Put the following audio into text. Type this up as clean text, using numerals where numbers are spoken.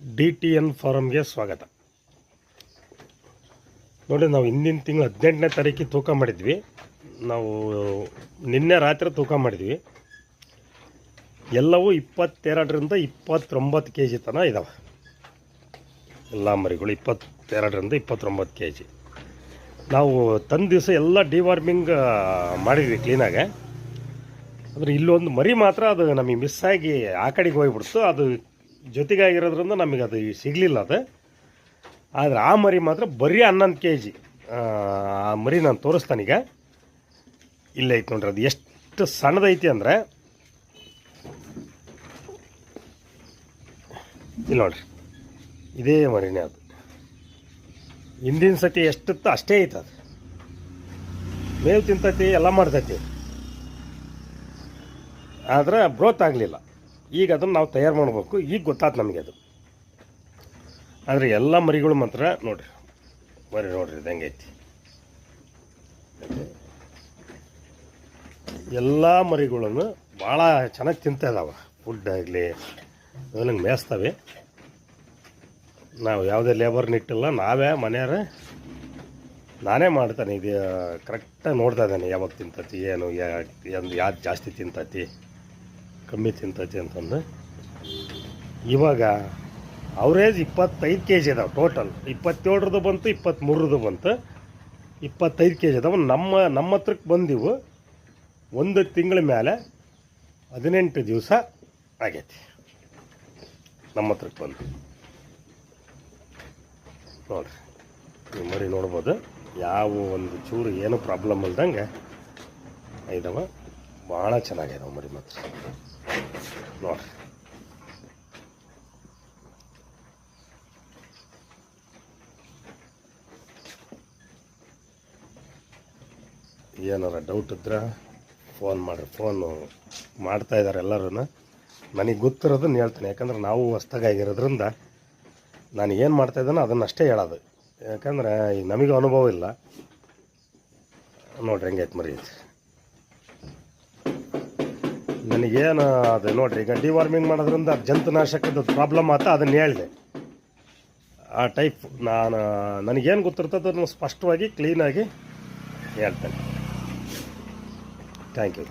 DTN ಫಾರಮ್ಗೆ ಸ್ವಾಗತ. ನೋಡಿ, ನಾವು ಹಿಂದಿನ ತಿಂಗಳು 18ನೇ ತಾರೀಕಿಗೆ ತೂಕ ಮಾಡಿದ್ವಿ. ನಾವು ನಿನ್ನೆ ರಾತ್ರಿ ತೂಕ ಮಾಡಿದ್ವಿ. ಎಲ್ಲವೂ 22ರಿಂದ 29 kg ತನಕ ಇದ್ದಾವೆ. ಎಲ್ಲ ಮರಿಗಳು 22ರಿಂದ 29 kg. ನಾವು ತಂದ ದಿವಸ ಎಲ್ಲ ಡಿವಾರ್ಮಿಂಗ್ ಮಾಡಿದ್ವಿ ಕ್ಲೀನಾಗೆ. ಅಂದರೆ ಇಲ್ಲೊಂದು ಮರಿ ಮಾತ್ರ ಅದು ನಮಗೆ ಮಿಸ್ ಆಗಿ ಆ ಕಡೆಗೆ ಹೋಗಿಬಿಡ್ತು. ಅದು ಜೊತೆಗಾಗಿರೋದ್ರಿಂದ ನಮಗೆ ಅದು ಸಿಗಲಿಲ್ಲ. ಅದು ಆದರೆ ಆ ಮರಿ ಮಾತ್ರ ಬರೀ 11 kg. ಆ ಮರಿ ನಾನು ತೋರಿಸ್ತಾನೀಗ. ಇಲ್ಲೇ ಐತೆ ನೋಡ್ರಿ, ಅದು ಎಷ್ಟು ಸಣ್ಣದೈತಿ ಅಂದರೆ ಇಲ್ಲಿ ನೋಡ್ರಿ, ಇದೇ ಮರಿನೇ. ಅದು ಹಿಂದಿನ ಸತಿ ಎಷ್ಟಿತ್ತು ಅಷ್ಟೇ ಐತೆ. ಅದು ಮೇವು ತಿಂತೈತಿ, ಎಲ್ಲ ಮಾಡ್ತೈತಿ, ಆದರೆ ಗ್ರೋತ್ ಆಗಲಿಲ್ಲ. ಈಗ ಅದನ್ನು ನಾವು ತಯಾರು ಮಾಡಬೇಕು. ಈಗ ಗೊತ್ತಾಯ್ತು ನಮಗೆ ಅದು. ಆದರೆ ಎಲ್ಲ ಮರಿಗಳು ಮಾತ್ರ ನೋಡ್ರಿ, ಮರಿ ನೋಡ್ರಿ ಇದು ಹೆಂಗೈತಿ. ಎಲ್ಲ ಮರಿಗಳನ್ನು ಭಾಳ ಚೆನ್ನಾಗಿ ತಿಂತಾ ಇದ್ದಾವೆ. ಫುಡ್ ಆಗಲಿ ಅದನ್ನು ಮೇಯಿಸ್ತವೆ. ನಾವು ಯಾವುದೇ ಲೇಬರ್ನ ಇಟ್ಟಿಲ್ಲ, ನಾವೇ ಮನೆಯವರೇ, ನಾನೇ ಮಾಡ್ತಾನೆ. ಇದು ಕರೆಕ್ಟಾಗಿ ನೋಡ್ತಾ ಇದ್ದಾನೆ, ಯಾವಾಗ ತಿಂತತಿ, ಏನು ಯಾವ್ದು ಜಾಸ್ತಿ ತಿಂತತಿ, ಕಮ್ಮಿ ತಿಂತತಿ ಅಂತಂದು. ಇವಾಗ ಅವರೇಜ್ 25 kg ಇದಾವೆ ಟೋಟಲ್. 27ರದ್ದು ಬಂತು, 23ರದ್ದು ಬಂತು, 25 kg ಇದಾವೆ. ನಮ್ಮ ಹತ್ರಕ್ಕೆ ಬಂದಿವು 1 ತಿಂಗಳ ಮೇಲೆ 18 ದಿವಸ ಆಗೈತಿ ನಮ್ಮ ಹತ್ರಕ್ಕೆ ಬಂದು. ನೋಡಿರಿ, ನೀವು ಮರಿ ನೋಡ್ಬೋದು. ಯಾವ ಒಂದು ಚೂರು ಏನು ಪ್ರಾಬ್ಲಮ್ ಇಲ್ದಂಗೆ ಇದಾವೆ. ಭಾಳ ಚೆನ್ನಾಗಿದಾವೆ ಮರಿ ಮಾತ್ರ. ನೋಡಿರಿ, ಏನಾರ ಡೌಟ್ ಇದ್ರೆ ಫೋನ್ ಮಾಡಿರಿ. ಫೋನು ಮಾಡ್ತಾಯಿದ್ದಾರೆ ಎಲ್ಲರೂ. ನನಗೆ ಗೊತ್ತಿರೋದನ್ನು ಹೇಳ್ತೀನಿ, ಯಾಕಂದ್ರೆ ನಾವು ಹೊಸ್ದಾಗಿರೋದ್ರಿಂದ ನಾನು ಏನು ಮಾಡ್ತಾಯಿದ್ದಾನೋ ಅದನ್ನಷ್ಟೇ ಹೇಳೋದು. ಯಾಕಂದರೆ ಈಗ ನಮಗೂ ಅನುಭವ ಇಲ್ಲ. ನೋಡ್ರಿ ಹೆಂಗೈತೆ ಮರಿ ಐತಿ. ನನಗೇನು ಅದು ನೋಡಿರಿ, ಈಗ ಡಿವಾರ್ಮಿಂಗ್ ಮಾಡೋದ್ರಿಂದ ಜಂತುನಾಶಕದ ಪ್ರಾಬ್ಲಮ್ ಆತ, ಅದನ್ನು ಹೇಳಿದೆ. ಆ ಟೈಪ್ ನನಗೇನು ಗೊತ್ತಿರ್ತದೆ ಅದನ್ನು ಸ್ಪಷ್ಟವಾಗಿ ಕ್ಲೀನಾಗಿ ಹೇಳ್ತೇನೆ. Thank you.